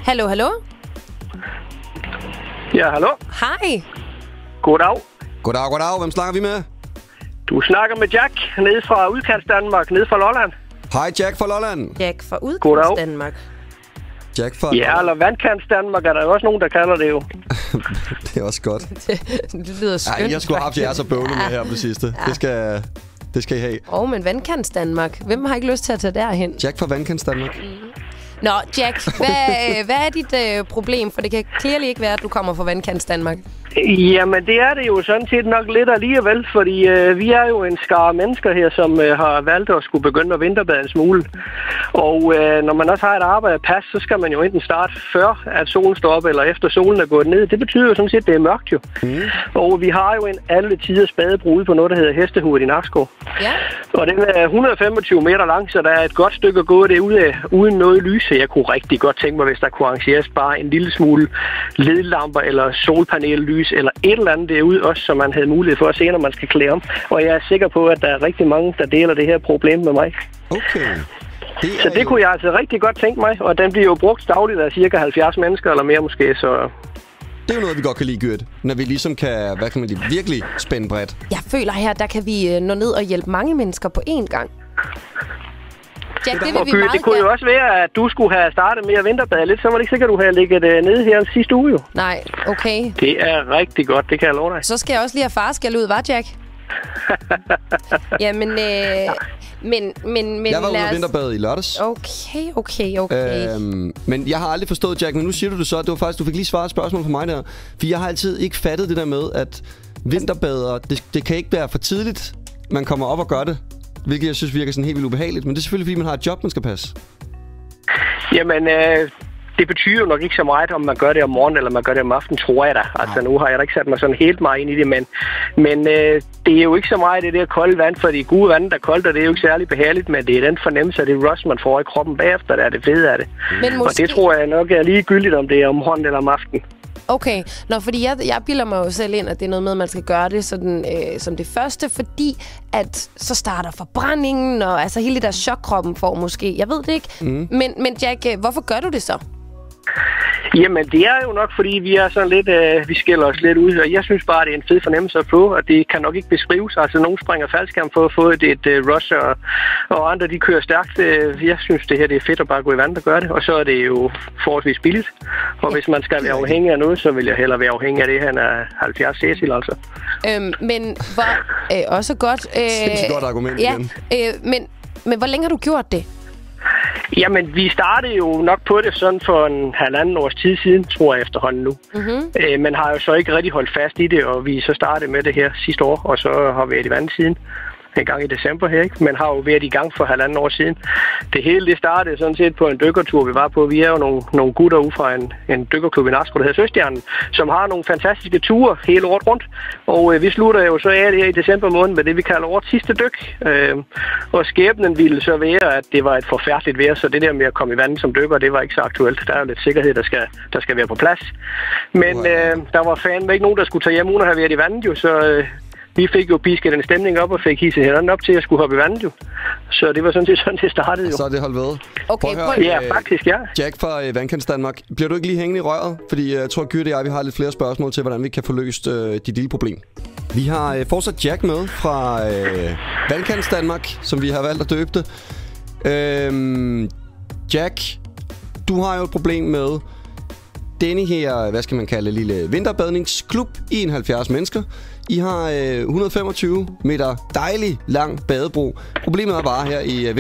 Hallo, hallo? Ja, hallo. Hej. Goddag. Goddag. Hvem snakker vi med? Du snakker med Jack, nede fra Udkants Danmark, nede fra Lolland. Hej, Jack fra Lolland. Jack fra Udkants Danmark. Jack fra Ja, eller Vandkants Danmark er der jo også nogen, der kalder det jo. Det er også godt. Det lyder skønt. Ej, jeg skulle have haft jer så bøvlet med her på det sidste. Ja. Det skal I have. Men Vandkants Danmark. Hvem har ikke lyst til at tage derhen? Jack fra Vandkants Danmark. Nå, Jack, hvad er dit problem? For det kan clearly ikke være, at du kommer fra Vandkants Danmark. Jamen, det er det jo sådan set nok lidt alligevel, fordi vi er jo en skare mennesker her, som har valgt at skulle begynde at vinterbade en smule. Og når man også har et arbejde at passe, så skal man jo enten starte før, at solen står op, eller efter solen er gået ned. Det betyder jo sådan set, at det er mørkt jo. Og vi har jo en alle tiders badebro ude på noget, der hedder Hestehovedet i Nakskov. Ja. Og den er 125 meter lang, så der er et godt stykke at gå derude af, uden noget lys. Så jeg kunne rigtig godt tænke mig, hvis der kunne arrangeres bare en lille smule ledlamper eller solpanellys eller et eller andet derude også, så man havde mulighed for at se, når man skal klæde om. Og jeg er sikker på, at der er rigtig mange, der deler det her problem med mig. Okay. Så det kunne jeg altså rigtig godt tænke mig, og den bliver jo brugt dagligt af cirka 70 mennesker eller mere måske, så... Det er jo noget, vi godt kan lide, Gyrt, når vi ligesom kan, hvad kan man lide, virkelig spænde bredt. Jeg føler her, der kan vi nå ned og hjælpe mange mennesker på én gang. Jack, det vil vi meget det kunne jo også være, at du skulle have startet med at vinterbade lidt, så var det ikke sikkert, at du havde ligget nede her sidste uge jo. Nej, okay. Det er rigtig godt, det kan jeg love dig. Så skal jeg også lige have farskæld ud, var Jack? Jamen, men jeg var ude at vinterbade i lørdags. Okay. Men jeg har aldrig forstået, Jack, men nu siger du det så, det var faktisk, du fik lige svaret et spørgsmål fra mig der. For jeg har altid ikke fattet det der med, at vinterbader, det kan ikke være for tidligt, man kommer op og gør det. Hvilket jeg synes virker sådan helt vildt ubehageligt. Men det er selvfølgelig, fordi man har et job, man skal passe. Jamen, det betyder jo nok ikke så meget, om man gør det om morgenen, eller man gør det om aftenen, tror jeg da. Altså, nu har jeg da ikke sat mig sådan helt meget ind i det, men det er jo ikke så meget det der kolde vand, for det gode vand, der er koldt, og det er jo ikke særlig behageligt, men det er den fornemmelse af det rush, man får i kroppen bagefter, der er det fede af det. Men måske... Og det tror jeg nok er ligegyldigt, om det er om morgenen eller om aftenen. Okay, fordi jeg bilder mig jo selv ind, at det er noget med, at man skal gøre det sådan, som det første, fordi at så starter forbrændingen, og altså hele det der chokkroppen får måske. Jeg ved det ikke, men Jack, hvorfor gør du det så? Jamen, det er jo nok, fordi vi er sådan lidt, vi skiller os lidt ud, og jeg synes bare, det er en fed fornemmelse at få, og det kan nok ikke beskrives. Altså, nogen springer faldskærm for at få et rush, og andre, de kører stærkt. Jeg synes, det her det er fedt at bare gå i vand og gøre det, og så er det jo forholdsvis billigt. Og hvis man skal være afhængig af noget, så vil jeg hellere være afhængig af det, han er 70 Cecil, altså. Men hvor også godt... Sindssygt godt argument igen. Men hvor længe har du gjort det? Jamen, vi startede jo nok på det sådan for en halvanden års tid siden, tror jeg efterhånden nu. Men har jo så ikke rigtig holdt fast i det, og vi så startede med det her sidste år, og så har vi været i vandet siden. En gang i december her, ikke? Men har jo været i gang for halvanden år siden. Det hele det startede sådan set på en dykkertur, vi var på. Vi er jo nogle gutter ude fra en dykkerklub i Nakskov, der hedder Søstjernen, som har nogle fantastiske ture hele året rundt. Og vi slutter jo så af det her i december måned med det, vi kalder årets sidste dyk. Og skæbnen ville så være, at det var et forfærdeligt vejr, så det der med at komme i vandet som dykker, det var ikke så aktuelt. Der er jo lidt sikkerhed, der skal være på plads. Men der var fandme ikke nogen, der skulle tage hjem uden at have været i vandet, jo, så... Vi fik jo pisket den stemning op og fik hisset hænderne op til at skulle hoppe i vandet jo. Så det var sådan set sådan, det startede jo. Så er det holdt ved. Okay, ja, faktisk, ja. Jack fra Vandkants Danmark. Bliver du ikke lige hængende i røret? Fordi jeg tror, Gyrt og jeg, vi har lidt flere spørgsmål til, hvordan vi kan få løst dit lille problem. Vi har fortsat Jack med fra Vandkants Danmark, som vi har valgt at døbe det. Jack, du har jo et problem med denne her, hvad skal man kalde, lille vinterbadningsklub i 70 mennesker. I har 125 meter dejlig lang badebro. Problemet er bare her i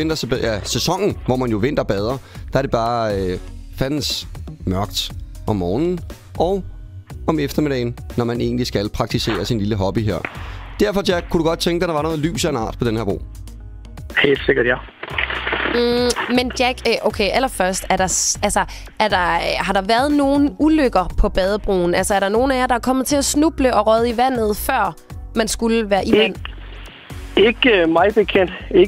sæsonen, hvor man jo vinterbader, der er det bare fandens mørkt om morgenen og om eftermiddagen, når man egentlig skal praktisere sin lille hobby her. Derfor, Jack, kunne du godt tænke dig, der var noget lys af en art på den her bro? Helt sikkert, ja. Men Jack, okay, allerførst, har der været nogen ulykker på badebroen? Altså, er der nogen af jer, der er kommet til at snuble og røde i vandet, før man skulle være i vand? Ikke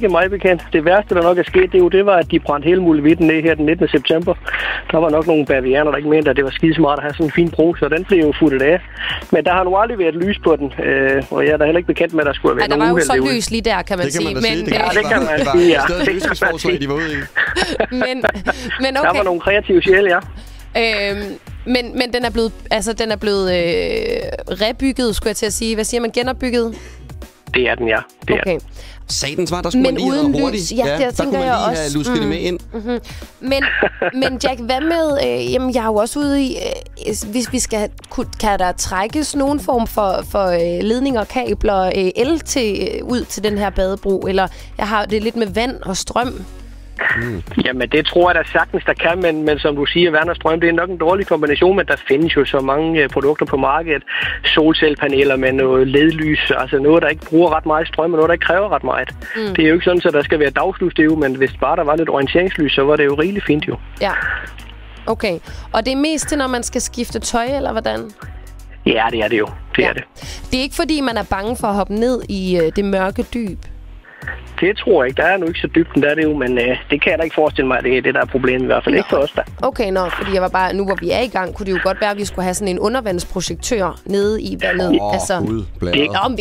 mig bekendt. Det værste, der nok er sket, det var, at de brændte hele muligheden ned her den 19. september. Der var nok nogle bavianer, der ikke mente, at det var skidesmart at have sådan en fin bro, så den blev jo futtet af. Men der har nu aldrig været lys på den, og jeg er da heller ikke bekendt med, at der skulle have været nogen uheld. Der var jo så lys lige der, kan man sige. Det kan man sige, ja. Det var løsningsforslag, de var ude i. Men okay. Der var nogle kreative sjæle, ja. Men den er blevet rebygget, skulle jeg til at sige. Hvad siger man? Genopbygget? Det er den, ja. Det er den. Satans var, der skulle man lige have været hurtigt. Ja, der kunne man lige have lusket det med ind. Men Jack, hvad med... jamen, jeg er jo også ude i... hvis vi skal... Kan der trækkes nogen form for ledninger, kabler, el ud til den her badebro? Eller jeg har det lidt med vand og strøm? Jamen, det tror jeg da sagtens, der kan, men som du siger, vand og strøm, det er nok en dårlig kombination, men der findes jo så mange produkter på markedet. Solcellepaneler med noget ledlys, altså noget, der ikke bruger ret meget strøm, og noget, der ikke kræver ret meget. Det er jo ikke sådan, at der skal være dagslys, det er jo, men hvis bare der var lidt orienteringslys, så var det jo rigeligt fint jo. Ja, okay. Og det er mest til, når man skal skifte tøj, eller hvordan? Ja, det er det jo. Det er det. Det er ikke, fordi man er bange for at hoppe ned i det mørke dyb? Det tror jeg ikke. Der er nu ikke så dybt, der er det jo, men det kan jeg da ikke forestille mig, at det er det, der er problemet i hvert fald. Ikke for os, der. Okay, fordi jeg var bare, nu hvor vi er i gang, kunne det jo godt være, at vi skulle have sådan en undervandsprojektør nede i vandet. Gud,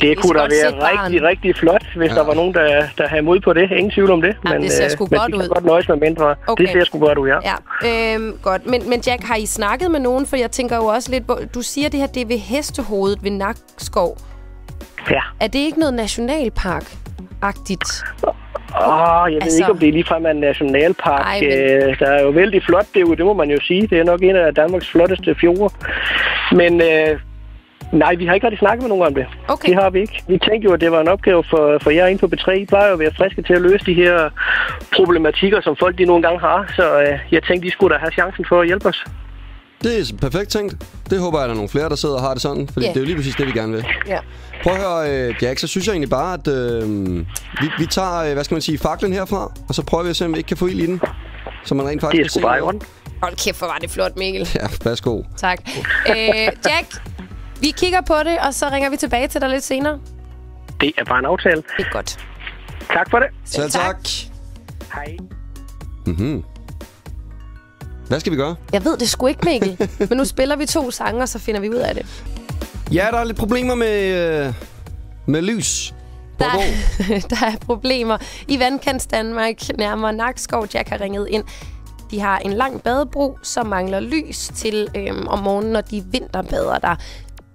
det kunne da være rigtig flot, hvis der var nogen, der havde mod på det. Ingen tvivl om det. Ja, men det ser sgu godt ud. Godt nøjes med mindre. Okay. Det ser sgu godt ud, ja. Godt. Men Jack, har I snakket med nogen? For jeg tænker jo også lidt, du siger det her, det er ved Hestehovedet ved Nakskov. Ja. Er det ikke noget nationalpark-agtigt? Jeg ved ikke, om det ligefrem er en nationalpark. Der er jo vældig flot, det må man jo sige. Det er nok en af Danmarks flotteste fjorde. Men nej, vi har ikke rigtig snakket med nogen om det. Okay. Det har vi ikke. Vi tænkte jo, at det var en opgave for jer inde på B3. I plejer jo at være friske til at løse de her problematikker, som folk de nogle gange har. Så jeg tænkte, de skulle da have chancen for at hjælpe os. Det er perfekt tænkt. Det håber jeg, at der er nogle flere, der sidder og har det sådan. Fordi det er jo lige præcis det, vi gerne vil. Yeah. Prøv at høre, Jack, så synes jeg egentlig bare, at vi tager, hvad skal man sige, faklen herfra. Og så prøver vi at se, om vi ikke kan få ild i den. Så man rent faktisk kan se. Det er sgu bare i orden. Hold kæft, hvor var det flot, Mikkel. Ja, værsgo. Tak. Jack, vi kigger på det, og så ringer vi tilbage til dig lidt senere. Det er bare en aftale. Det er godt. Tak for det. Selv tak. Hej. Hvad skal vi gøre? Jeg ved det sgu ikke, Mikkel. Men nu spiller vi 2 sange, og så finder vi ud af det. Ja, der er lidt problemer med lys. Der er problemer i Vandkants Danmark, nærmere Nakskov. Jack har ringet ind. De har en lang badebro, som mangler lys til om morgenen, når de vinterbader der.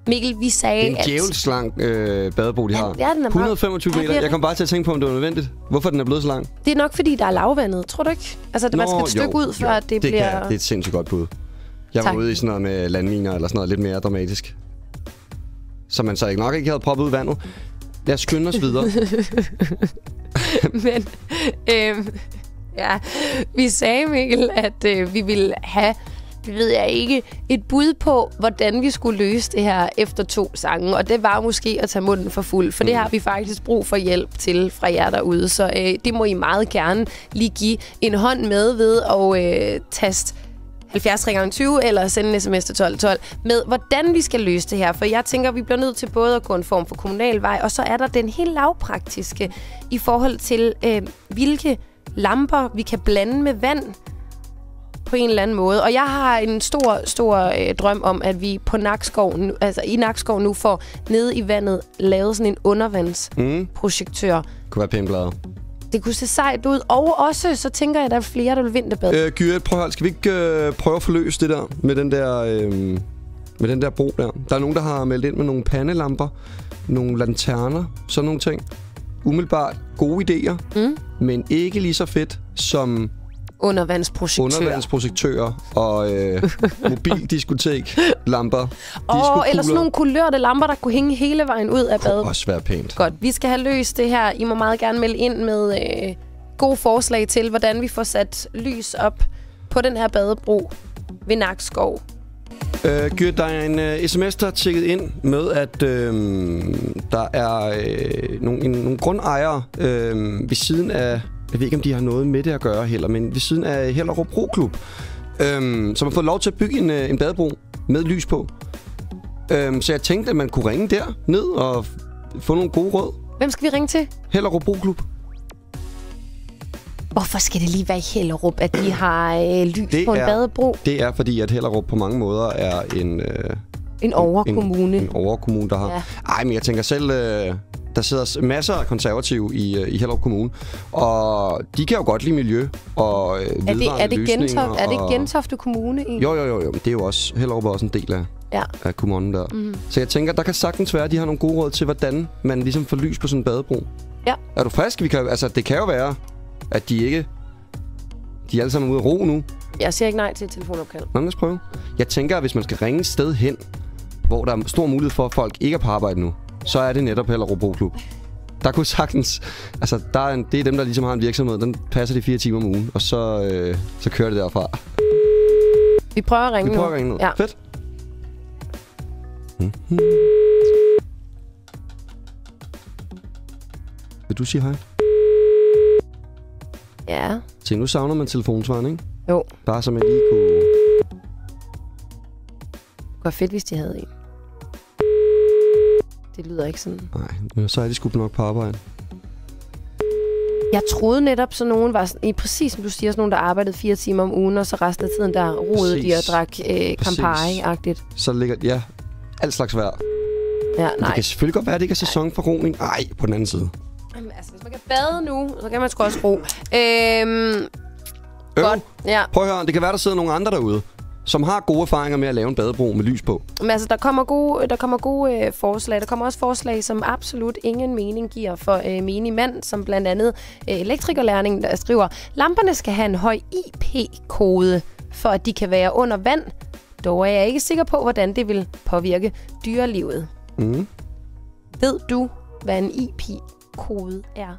Mikkel, vi sagde, det er en djævelslang badebro, de har. Ja, den er 125 meter. Jeg kom bare til at tænke på, om det var nødvendigt. Hvorfor den er blevet så lang? Det er nok, fordi der er lavvandet. Tror du ikke? Altså, man skal et stykke ud, før det bliver... Det er et sindssygt godt bud. Jeg var ude i sådan noget med landminer, eller sådan noget lidt mere dramatisk. Så man så nok ikke havde proppet ud vandet. Lad os skynde os videre. Men, ja, vi sagde, Mikkel, at vi ville have... Det ved jeg ikke. Et bud på, hvordan vi skulle løse det her efter 2 sange. Og det var måske at tage munden for fuld. For det har vi faktisk brug for hjælp til fra jer derude. Så det må I meget gerne lige give en hånd med ved at taste 70 20 eller sende en sms til 1212 med, hvordan vi skal løse det her. For jeg tænker, vi bliver nødt til både at gå en form for kommunalvej, og så er der den helt lavpraktiske i forhold til, hvilke lamper vi kan blande med vand på en eller anden måde. Og jeg har en stor drøm om, at vi på Nakskov, altså i Nakskov nu får nede i vandet lavet sådan en undervandsprojektør. Kunne være pænt glad. Det kunne se sejt ud. Og også, så tænker jeg, at der er flere, der vil vinterbade. Gyrit, prøv at høre, skal vi ikke prøve at forløse det der med den der bro der? Der er nogen, der har meldt ind med nogle pandelamper, nogle lanterner, sådan nogle ting. Umiddelbart gode idéer, men ikke lige så fedt som undervandsprojektører og mobildiskotek-lamper. Eller sådan nogle kulørte lamper, der kunne hænge hele vejen ud af badet. Det kunne også være pænt. Godt, vi skal have løst det her. I må meget gerne melde ind med gode forslag til, hvordan vi får sat lys op på den her badebro ved Nakskov. Gyrt, der er en sms, der er tjekket ind med, at der er nogle grundejere ved siden af... Jeg ved ikke, om de har noget med det at gøre heller, men ved siden af Hellerup Roklub, som har fået lov til at bygge en badebro med lys på. Så jeg tænkte, at man kunne ringe der ned og få nogle gode råd. Hvem skal vi ringe til? Hellerup Roklub. Hvorfor skal det lige være i Hellerup, at de har lys på en badebro? Det er, fordi at Hellerup på mange måder er en overkommune. En overkommune, der har... Ja. Ej, men jeg tænker selv... Der sidder masser af konservative i Hellerup Kommune, og de kan jo godt lide miljø og vedvarende løsninger. Er det ikke Gentofte Kommune egentlig? Jo. Det er jo også, Hellerup er også en del af kommunen der. Mm. Så jeg tænker, der kan sagtens være, at de har nogle gode råd til, hvordan man ligesom får lys på sådan en badebro. Ja. Er du frisk? Det kan jo være, at de er alle sammen ude at ro nu. Jeg siger ikke nej til et telefonopkald. Nå, lad os prøve. Jeg tænker, at hvis man skal ringe et sted hen, hvor der er stor mulighed for, at folk ikke er på arbejde nu, så er det netop Hellerup Boklub. Der kunne sagtens... Altså, det er dem, der ligesom har en virksomhed. Den passer de 4 timer om ugen, og så kører det derfra. Vi prøver at ringe nu. Ja. Fedt. Mm-hmm. Vil du sige hej? Ja. Se, nu savner man telefonsvaren, ikke? Jo. Bare så man lige kunne... Det var fedt, hvis de havde en. Det lyder ikke sådan. Nej, men så er de sgu nok på arbejde. Jeg troede netop, så nogen var præcis som du siger, sådan nogen, der arbejdede 4 timer om ugen, og så resten af tiden, der rodede de og drak Campari-agtigt. Så ligger, alt slags vejr. Ja, nej. Det kan selvfølgelig godt være, at det ikke er sæson for roning. Ej, på den anden side. Jamen, altså, hvis man kan bade nu, så kan man sgu også ro. Godt. Ja. Prøv at høre, det kan være, der sidder nogle andre derude, som har gode erfaringer med at lave en badebro med lys på. Men altså, der kommer gode forslag. Der kommer også forslag, som absolut ingen mening giver for menig mand, som blandt andet elektrikerlærningen, der skriver, lamperne skal have en høj IP-kode, for at de kan være under vand. Dog er jeg ikke sikker på, hvordan det vil påvirke dyrelivet. Mm. Ved du, hvad en IP-kode er?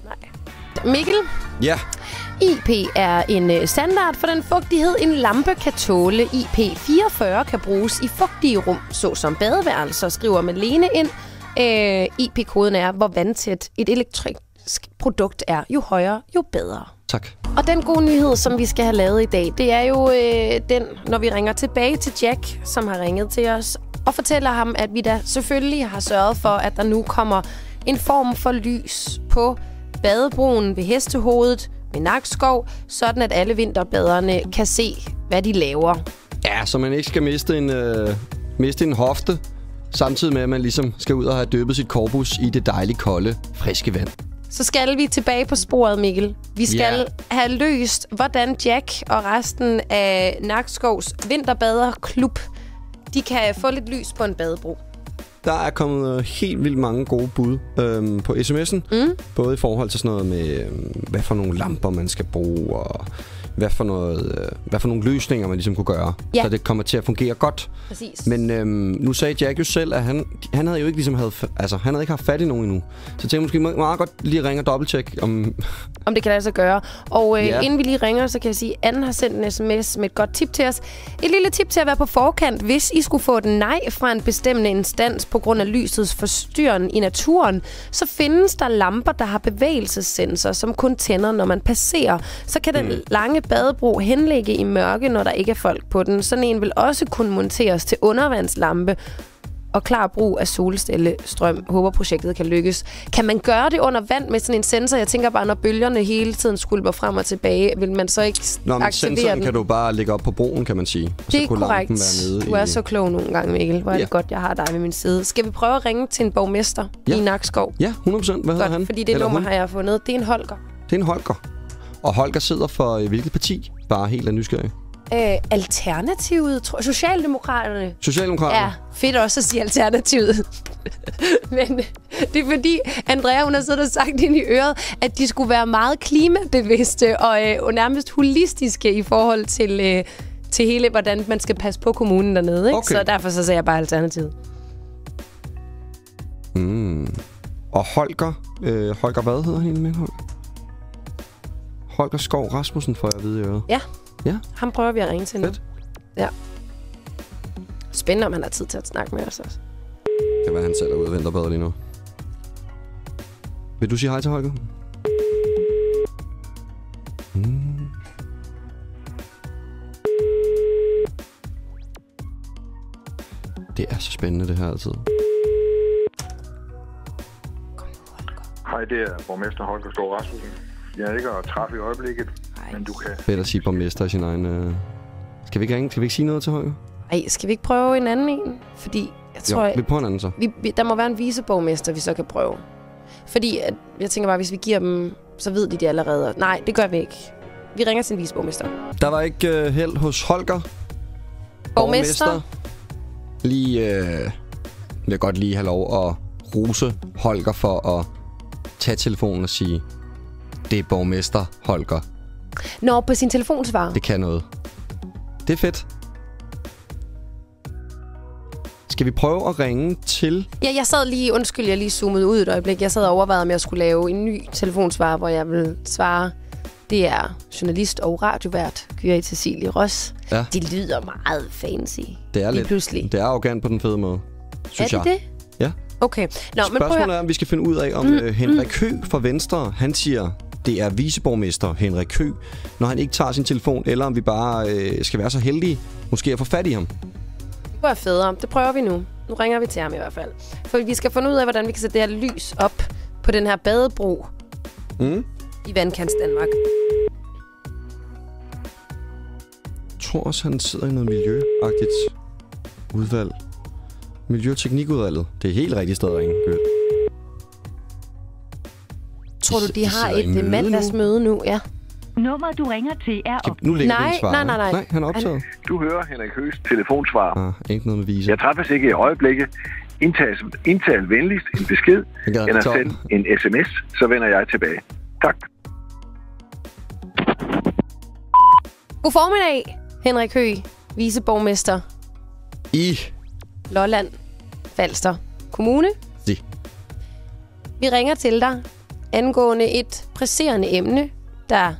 Nej. Mikkel? Ja. IP er en standard for den fugtighed, en lampe kan tåle. IP44 kan bruges i fugtige rum, såsom badeværelser, skriver Malene ind. IP-koden er, hvor vandtæt et elektrisk produkt er. Jo højere, jo bedre. Tak. Og den gode nyhed, som vi skal have lavet i dag, det er jo den, når vi ringer tilbage til Jack, som har ringet til os, og fortæller ham, at vi da selvfølgelig har sørget for, at der nu kommer en form for lys på badebroen ved Hestehovedet ved Nakskov, sådan at alle vinterbaderne kan se, hvad de laver. Ja, så man ikke skal miste en hofte, samtidig med, at man ligesom skal ud og have dyppet sit korpus i det dejlige, kolde, friske vand. Så skal vi tilbage på sporet, Mikkel. Vi skal have løst, hvordan Jack og resten af Nakskovs vinterbaderklub, de kan få lidt lys på en badebro. Der er kommet helt vildt mange gode bud på sms'en. Mm. Både i forhold til sådan noget med, hvad for nogle lamper man skal bruge, og hvad for nogle løsninger man ligesom kunne gøre, så det kommer til at fungere godt. Præcis. Men nu sagde Jack jo selv, at han havde jo ikke ligesom han havde ikke haft fat i nogen endnu. Så jeg tænkte måske meget godt lige ringe og dobbelttjekke om det kan lade sig gøre. Og inden vi lige ringer, så kan jeg sige, at Anne har sendt en sms med et godt tip til os. Et lille tip til at være på forkant, hvis I skulle få et nej fra en bestemmende instans på grund af lysets forstyrren i naturen, så findes der lamper, der har bevægelsessensor, som kun tænder, når man passerer. Så kan den lange badebro henlægge i mørke, når der ikke er folk på den. Sådan en vil også kunne monteres til undervandslampe og klar brug af solcellestrøm. Håber projektet kan lykkes. Kan man gøre det under vand med sådan en sensor? Jeg tænker bare, når bølgerne hele tiden skulper frem og tilbage, vil man så ikke aktivere sensoren den? Kan du bare lægge op på broen, kan man sige. Det er korrekt. Du er så klog nogle gange, Mikkel. Hvor er det godt, jeg har dig ved min side. Skal vi prøve at ringe til en borgmester i Nakskov? Ja, 100%. Hvad hedder han? Fordi det nummer har jeg fundet. Det er en Holger. Det er en Holger. Og Holger sidder for hvilket parti? Bare helt af nysgerrig. Alternativet, tror jeg. Socialdemokraterne. Socialdemokraterne? Ja, fedt også at sige Alternativet. Men det er fordi, Andrea, hun har siddet og sagt ind i øret, at de skulle være meget klimabevidste og nærmest holistiske i forhold til hele, hvordan man skal passe på kommunen dernede. Ikke? Okay. Så derfor så sagde jeg bare Alternativet. Og Holger, hvad hedder han med Holger? Holger Skov Rasmussen, får jeg at vide i øret. Ja, ham prøver vi at ringe til nu. Ja. Spændende, om han har tid til at snakke med os også. Det kan være, han selv er ude og vinterbader lige nu. Vil du sige hej til Holger? Det er så spændende, det her altid. Hej, det er borgmester Holger Skov Rasmussen. Jeg er ikke at træffe i øjeblikket, men du kan... Fedt at sige borgmester i sin egen... Skal vi ikke ringe? Skal vi ikke sige noget til Holger? Ej, skal vi ikke prøve en anden en? Fordi Jeg tror, vi prøver en anden så. Der må være en viceborgmester, vi så kan prøve. Fordi jeg tænker bare, hvis vi giver dem, så ved de allerede. Nej, det gør vi ikke. Vi ringer til en viceborgmester. Der var ikke held hos Holger. Borgmester. Vil jeg godt lige have lov at rose Holger for at tage telefonen og sige, det er borgmester Holger. Nå, på sin telefonsvar. Det kan noget. Det er fedt. Skal vi prøve at ringe til... Ja, jeg sad lige... Undskyld, jeg lige zoomede ud et øjeblik. Jeg sad og overvejede, om jeg skulle lave en ny telefonsvar, hvor jeg vil svare... Det er journalist og radiovært, Gyri Cecilie Ross. Ja. Det lyder meget fancy. Det er lidt. Pludselig. Det er arrogant på den fede måde, synes jeg. Er det? Ja. Okay. Nå, spørgsmålet er, om vi skal finde ud af, om Henrik Høegh fra Venstre, han siger, det er viceborgmester Henrik Høegh, når han ikke tager sin telefon, eller om vi bare skal være så heldige, måske at få fat i ham. Det var federe. Det prøver vi nu. Nu ringer vi til ham i hvert fald. For vi skal finde ud af, hvordan vi kan sætte det her lys op på den her badebro i Vandkants Danmark. Jeg tror også, han sidder i noget miljøagtigt udvalg. Miljø- og teknikudvalget. Det er helt rigtigt sted at ringe. Tror du, de har et mandagsmøde nu? Ja. Nummeret, du ringer til, er op. Nu ligger det svar. Nej, han er optaget. Du hører Henrik Høeghs telefonsvar. Ikke noget med vise. Jeg træffes ikke i øjeblikket. Indtal venligst en besked, eller send en sms, så vender jeg tilbage. Tak. God formiddag, Henrik Høegh, viceborgmester i Lolland Falster Kommune. Vi ringer til dig angående et presserende emne, der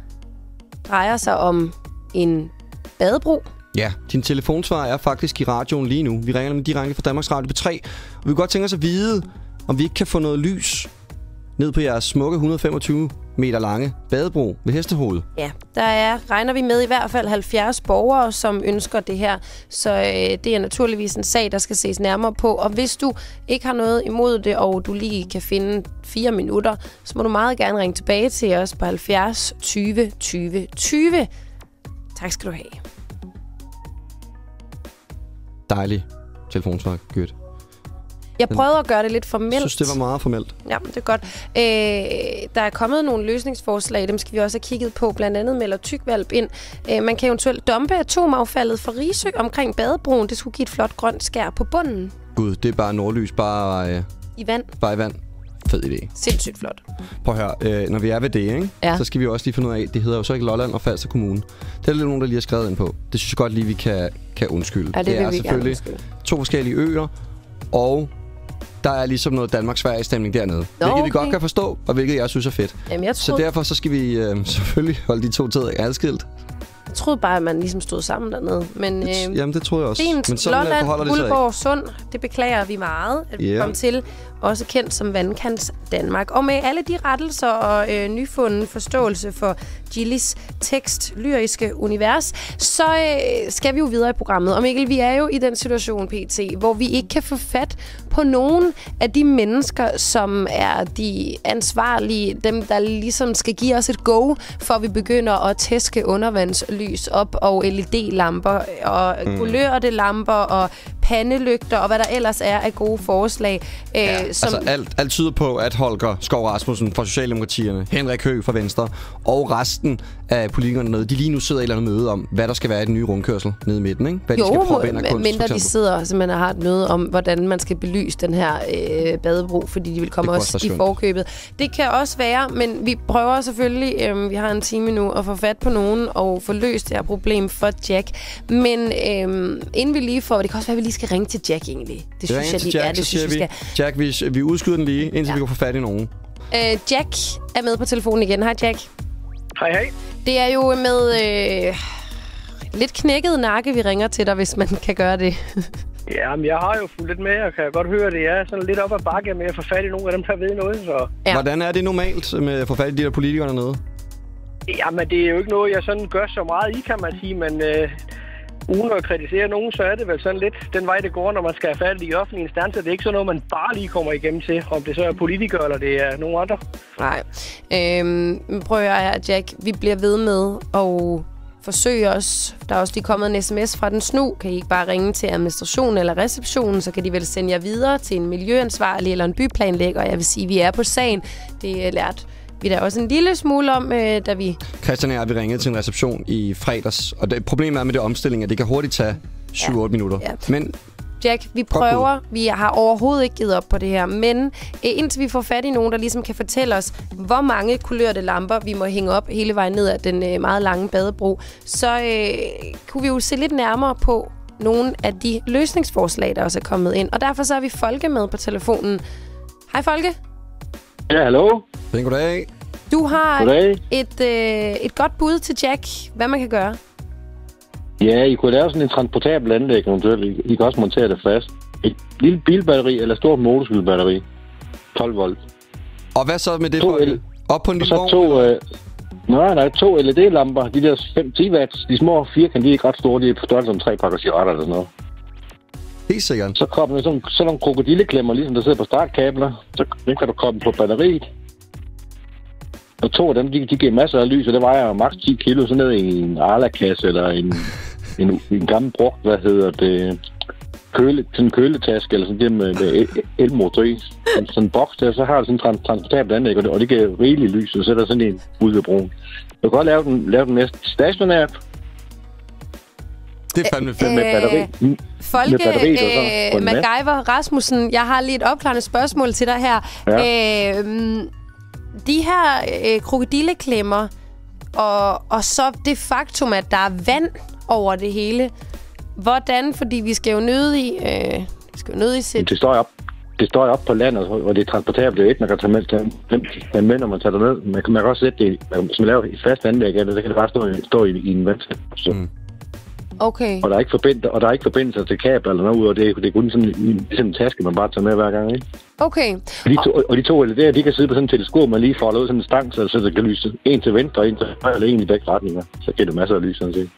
drejer sig om en badebro. Ja, din telefonsvar er faktisk i radioen lige nu. Vi ringer med direkte fra Danmarks Radio P3. Og vi vil godt tænke os at vide, om vi ikke kan få noget lys ned på jeres smukke 125 meter lange badebro ved Hestehoved. Ja, regner vi med i hvert fald 70 borgere, som ønsker det her. Så det er naturligvis en sag, der skal ses nærmere på. Og hvis du ikke har noget imod det, og du lige kan finde 4 minutter, så må du meget gerne ringe tilbage til os på 70 20 20 20. Tak skal du have. Dejlig telefonsvar, Gyrt. Jeg prøvede at gøre det lidt formelt. Jeg synes, det var meget formelt. Ja, det er godt. Der er kommet nogle løsningsforslag, dem skal vi også have kigget på. Blandt andet melder Tygvalp ind. Man kan eventuelt dumpe atomaffaldet fra Risø omkring badebroen. Det skulle give et flot grønt skær på bunden. Gud, det er bare nordlys, bare i vand. Bare i vand. Fed idé. Sindssygt flot. Prøv at høre, når vi er ved det, ikke? Ja. Så skal vi også lige finde ud af, det hedder jo så ikke Lolland og Falster Kommune. Det er lidt nogen, der lige har skrevet ind på. Det synes jeg godt lige, vi kan undskylde. Ja, det er selvfølgelig 2 forskellige øer, og der er ligesom noget Danmark-Sverige-stemning dernede. Hvilket vi godt kan forstå, og hvilket jeg synes er fedt. Jamen, så derfor så skal vi selvfølgelig holde de 2 tider adskilt. Jeg troede bare, at man ligesom stod sammen dernede. Men, jamen, det troede jeg også. Fint. Men sådan Lolland, forholder det sig Guldborg, Sund. Det beklager vi meget, at vi kom til. Også kendt som Vandkants Danmark. Og med alle de rettelser og nyfunden forståelse for Gillis tekst, lyriske univers, så skal vi jo videre i programmet. Og Mikkel, vi er jo i den situation, PT, hvor vi ikke kan få fat på nogen af de mennesker, som er de ansvarlige, dem, der ligesom skal give os et go, for vi begynder at tæske undervandslys op og LED-lamper og kulørte lamper og pandelygter og hvad der ellers er af gode forslag. Som altså alt tyder på, at Holger Skov Rasmussen fra Socialdemokratierne, Henrik Høegh fra Venstre og resten af politikerne nede, de lige nu sidder i et eller andet møde om, hvad der skal være i den nye rundkørsel nede i midten, ikke? Hvad de skal prøve ind af kunst, mindre de sidder simpelthen og har et møde om, hvordan man skal belyse den her badebro, fordi de vil komme også i forkøbet. Det kan også være, men vi prøver selvfølgelig, vi har en time nu, at få fat på nogen og få løst det her problem for Jack. Men inden vi lige får, det kan også være, at vi lige skal ringe til Jack egentlig. Det synes jeg lige er, det synes vi skal. Jack, vi udskyder den lige, indtil vi kan få fat i nogen. Jack er med på telefonen igen. Hej, Jack. Hej. Det er jo med lidt knækket nakke, vi ringer til dig, hvis man kan gøre det. Jamen, jeg har jo fulgt lidt med, og kan godt høre, det er sådan lidt op ad bakke med at få fat i nogle af dem, der ved noget. Så. Ja. Hvordan er det normalt med at få fat i de der politikere dernede? Jamen, det er jo ikke noget, jeg sådan gør så meget i, kan man sige, men uden at kritisere nogen, så er det vel sådan lidt den vej, det går, når man skal have fat i offentlige instanser. Det er ikke sådan noget, man bare lige kommer igennem til, om det så er politikere, eller det er nogen andre. Nej. Prøv at høre, Jack, vi bliver ved med at forsøge os. Der er også lige kommet en sms fra Den Snu. Kan I ikke bare ringe til administration eller receptionen, så kan de vel sende jer videre til en miljøansvarlig eller en byplanlægger. Jeg vil sige, at vi er på sagen. Det lærte vi da også en lille smule om, da vi... Christian og jeg, vi ringede til en reception i fredags, og problemet er med det omstilling, at det kan hurtigt tage 7-8 minutter. Ja. Men Jack, vi prøver. Vi har overhovedet ikke givet op på det her, men indtil vi får fat i nogen, der ligesom kan fortælle os, hvor mange kulørte lamper vi må hænge op hele vejen ned ad den meget lange badebro, så kunne vi jo se lidt nærmere på nogle af de løsningsforslag, der også er kommet ind. Og derfor så har vi Folke med på telefonen. Hej Folke. Ja, hallo. Goddag. Du har et godt bud til Jack, hvad man kan gøre. Ja, I kunne lave sådan en transportabel anlæg eventuelt. I kan også montere det fast. Et lille bilbatteri eller stort motorcykelbatteri. 12 volt. Og hvad så med det? Op på en lille vogn? To LED-lamper. De der 5-10 watts. De små firkant, de er ikke ret store. De er på størrelse som 3 pakker cigaretter eller sådan noget. Helt sikkert. Så kommer sådan nogle krokodilleklemmer, ligesom der sidder på startkabler. Så den kan du komme på batteriet. Og 2 af dem, de giver masser af lys, og det vejer maks 10 kilo, så ned i en Arla-kasse eller en gammel brugt, sådan en køletaske eller sådan det med elmotor i. Sådan en boks der, så har du sådan en transportabel anlæg, og det giver rigeligt lys, og så er der sådan en ud ved broen. Du kan godt lave den næste stationært. Det er fandme fedt med batteri. Folke MacGyver Rasmussen, jeg har lige et opklarende spørgsmål til dig her. Ja. De her krokodilleklemmer, og så det faktum, at der er vand over det hele. Hvordan? Fordi vi skal jo nødig sætte... Det står op på landet, og det er transportabelt. Det er ikke, man kan tage med, når man tager det ned. Man kan også sætte det, hvis man laver et fast anlæg, så kan det bare stå i en vandtæt. Okay. Og der er ikke forbindelse til kabel eller noget ud, og det er kun sådan en taske, man bare tager med hver gang, ikke? Okay. Og de 2 LED'er, de kan sidde på sådan en teleskop, man lige folder ud sådan en stang, så det kan lyse en til venstre og en til højre, eller en i begge retninger. Så giver det masser af lys, sådan set.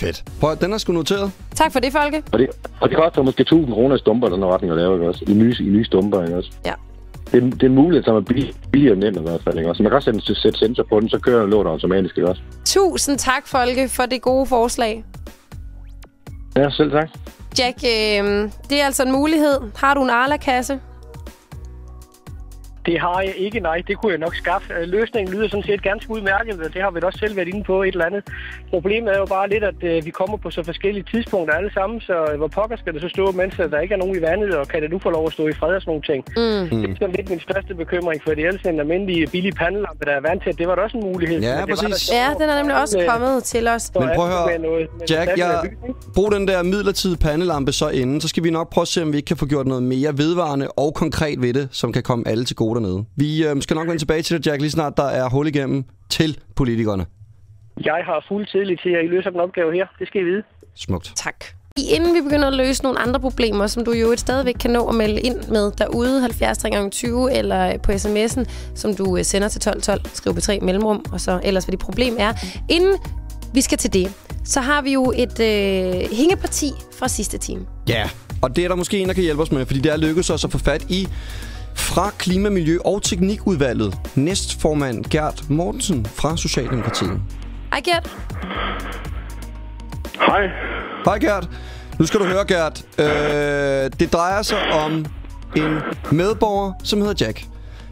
Fedt. Prøv, den er sgu noteret. Tak for det, Folke. Og det koster måske 1.000 kroner i stumper, den retning at lave, ikke også? I nye stumper, ikke også? Ja. Det er en mulighed, som er billigere end den i hvert fald, ikke også? Så man kan også sætte sensor på den, så kører den låter automatisk, ikke også? Tusind tak, Folke, for det gode forslag. Ja, selv tak. Jack, det er altså en mulighed. Har du en Arla-kasse? Det har jeg ikke, nej. Det kunne jeg nok skaffe. Løsningen lyder sådan set ganske udmærket, og det har vi da også selv været inde på et eller andet. Problemet er jo bare lidt, at vi kommer på så forskellige tidspunkter alle sammen, så hvor pokker skal det så stå, mens der ikke er nogen i vandet, og kan det nu få lov at stå i fred og sådan nogle ting. Det er sådan lidt min største bekymring, for det er ellers en almindelig billig pandelampe, der er vandtæt. Det var da også en mulighed. Ja, præcis. Ja, den er nemlig også kommet til os. Men prøv at høre, Jack, brug den der midlertidige pandelampe så inden, så skal vi nok prøve at se, om vi ikke kan få gjort noget mere vedvarende og konkret ved det, som kan komme alle til gode dernede. Vi skal nok vende tilbage til det, Jack, lige snart der er hul igennem til politikerne. Jeg har fuld tillid til, at I løser den opgave her. Det skal I vide. Smukt. Tak. Inden vi begynder at løse nogle andre problemer, som du jo stadigvæk kan nå at melde ind med derude, 70 3x20 eller på sms'en, som du sender til 1212, skriv B3 mellemrum, og så ellers hvad det problem er. Inden vi skal til det, så har vi jo et hængeparti fra sidste time. Ja, og det er der måske en, der kan hjælpe os med, fordi det er lykkedes os at få fat i fra Klima-, Miljø- og Teknikudvalget, næstformand Gert Mortensen fra Socialdemokratiet. Hej Gert. Hej. Hej Gert. Nu skal du høre, Gert. Det drejer sig om en medborger, som hedder Jack.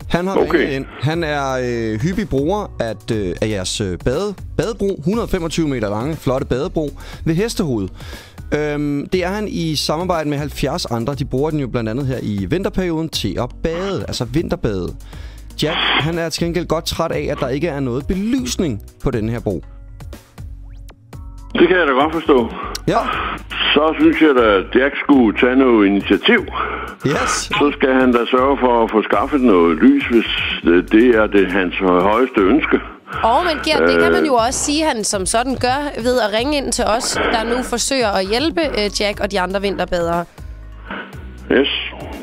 Han har ringet ind. Han er hyppig bruger af jeres badebro, 125 meter lange, flotte badebro ved Hestehoved. Det er han i samarbejde med 70 andre. De bruger den jo blandt andet her i vinterperioden til at bade, altså vinterbade. Jack, han er til gengæld godt træt af, at der ikke er noget belysning på den her bro. Det kan jeg da godt forstå. Ja. Så synes jeg da, at Jack skulle tage noget initiativ. Yes. Så skal han da sørge for at få skaffet noget lys, hvis det er hans højeste ønske. Men Gert, det kan man jo også sige, han som sådan gør ved at ringe ind til os, der nu forsøger at hjælpe Jack og de andre vinterbadere. Yes,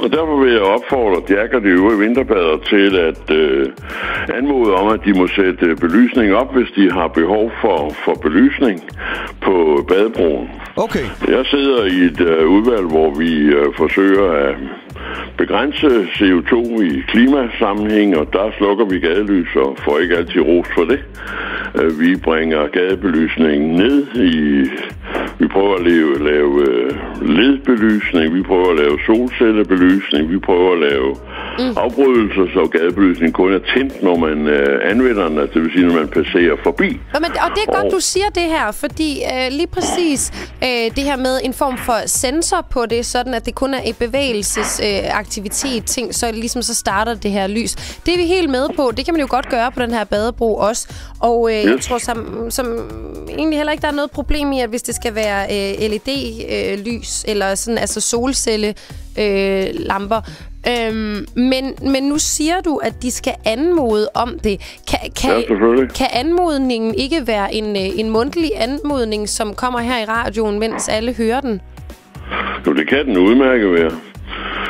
og derfor vil jeg opfordre Jack og de øvrige vinterbadere til at anmode om, at de må sætte belysning op, hvis de har behov for belysning på badebroen. Okay. Jeg sidder i et udvalg, hvor vi forsøger at begrænse CO2 i klimasammenhæng, og der slukker vi gadelys og får ikke altid ros for det. Vi bringer gadebelysningen ned vi prøver at lave ledbelysning, vi prøver at lave solcellebelysning, vi prøver at lave afbrydelser, så gadebelysning kun er tændt, når man anvender den, det vil sige, når man passerer forbi. Og det er godt, du siger det her, fordi lige præcis det her med en form for sensor på det, sådan at det kun er et bevægelsesaktivitet ting, så ligesom så starter det her lys. Det er vi helt med på. Det kan man jo godt gøre på den her badebro også. Og jeg tror som egentlig heller ikke, der er noget problem i, at hvis det skal være LED-lys, eller sådan, altså solcellelamper. Men nu siger du, at de skal anmode om det. Kan anmodningen ikke være en mundtlig anmodning, som kommer her i radioen, mens alle hører den? Jo, det kan den udmærket være.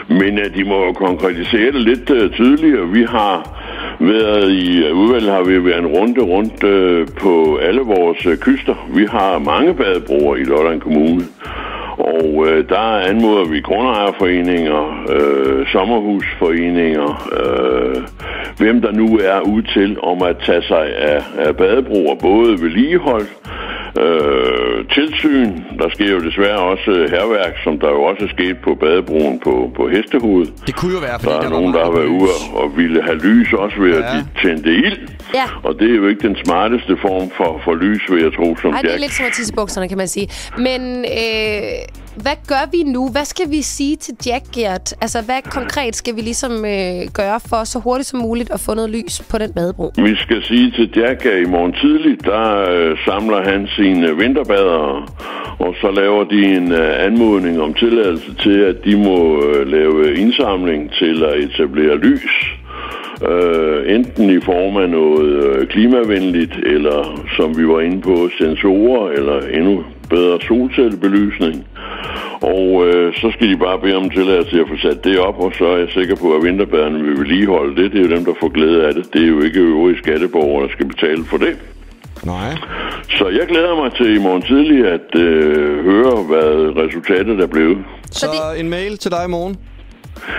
Men de må jo konkretisere det lidt tydeligere. Vi har været i udvalget, har vi været en rundt på alle vores kyster. Vi har mange badebroer i Lolland Kommune. Og der anmoder vi grundejerforeninger, sommerhusforeninger, hvem der nu er ude til om at tage sig af badebroer, både vedligehold, tilsyn. Der sker jo desværre også hærværk, som der jo også er sket på badebroen på Hestehoved. Det kunne jo være, fordi der er nogen, der har været ude og ville have lys, også ved at de tændte ild. Ja. Og det er jo ikke den smarteste form for lys, vil jeg tro, som Jack. Det er lidt som at tisse i bukserne, kan man sige. Men hvad gør vi nu? Hvad skal vi sige til Jack, Gert? Altså, hvad konkret skal vi ligesom gøre for så hurtigt som muligt at få noget lys på den badebro? Vi skal sige til Jack, at i morgen tidligt, der samler han sine vinterbadere, og så laver de en anmodning om tilladelse til, at de må lave indsamling til at etablere lys. Enten i form af noget klimavenligt, eller som vi var inde på, sensorer, eller endnu bedre solcellebelysning. Og så skal de bare bede om tilladelse til at få sat det op, og så er jeg sikker på, at vinterbaderne vil vedligeholde det. Det er jo dem, der får glæde af det. Det er jo ikke øvrige skatteborgere, der skal betale for det. Nej. Så jeg glæder mig til i morgen tidlig at høre, hvad resultatet er blevet. Så en mail til dig i morgen?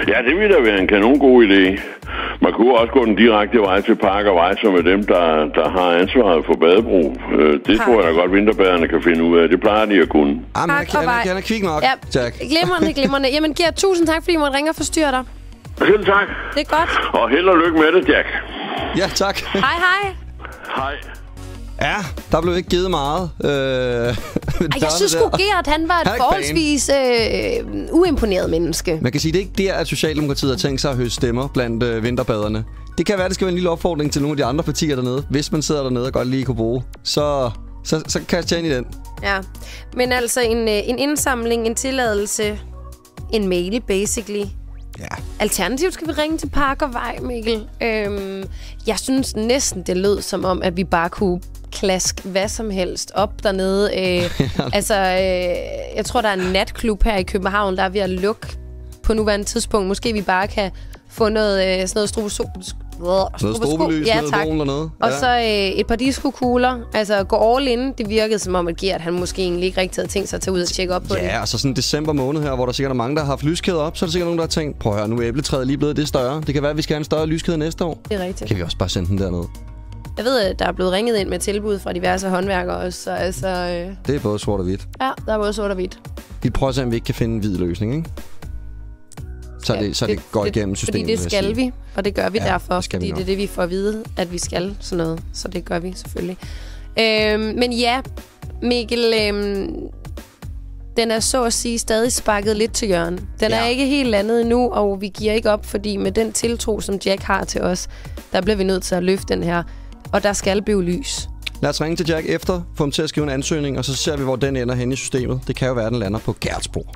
Ja, det vil da være en kanon god idé. Man kunne også gå den direkte vej til Park og Vej, som er dem, der har ansvaret for badebro. Det tror jeg da godt, vinterbaderne kan finde ud af. Det plejer de at kunne. Han er kvik nok, Jack. Glimrende. Jamen, Gert, tusind tak, fordi I måtte ringe og forstyrre dig. Selv tak. Det er godt. Og held og lykke med det, Jack. Ja, tak. Hej. Hej. Ja, der blev ikke givet meget. Jeg synes sgu, Gert, han var et forholdsvis uimponeret menneske. Man kan sige, det er ikke der, at Socialdemokratiet har tænkt sig at høste stemmer blandt vinterbaderne. Det kan være, det skal være en lille opfordring til nogle af de andre partier dernede. Hvis man sidder dernede og godt lige kunne bruge, så kaster jeg ind i den. Ja, men altså en indsamling, en tilladelse, en mail, basically. Ja. Alternativt skal vi ringe til Park og Vej, Mikkel. Jeg synes næsten, det lød som om, at vi bare kunne klask hvad som helst op dernede. Jeg tror, der er en natklub her i København, der er ved at lukke på nuværende tidspunkt. Måske vi bare kan få noget sådan noget strobelys, ja, tak. Dernede. Og så et par diskokugler. Altså gå all in. Det virkede som om, at Gert, han måske egentlig ikke rigtig havde tænkt sig at tage ud og tjekke op på det. Ja, og så sådan december måned her, hvor der sikkert er mange, der har haft lyskæder op, så er der sikkert nogen, der har tænkt, prøv at høre, nu er æbletræet lige blevet det større. Det kan være, at vi skal have en større lyskæde næste år. Det er rigtigt. Kan vi også bare sende den derned? Jeg ved, at der er blevet ringet ind med tilbud fra diverse håndværkere også, så altså... Det er både sort og hvidt. Ja, der er både sort og hvidt. Vi prøver at se, om vi ikke kan finde en hvid løsning, ikke? Så det går igennem systemet. Fordi det skal vi, og det gør vi derfor. Fordi det er det, vi får at vide, at vi skal sådan noget. Så det gør vi selvfølgelig. Men ja, Mikkel, den er så at sige stadig sparket lidt til hjørne. Den er ikke helt landet endnu, og vi giver ikke op, fordi med den tiltro, som Jack har til os, der bliver vi nødt til at løfte den her. Og der skal blive lys. Lad os ringe til Jack efter, få ham til at skrive en ansøgning, og så ser vi, hvor den ender hen i systemet. Det kan jo være, at den lander på Gertsbro.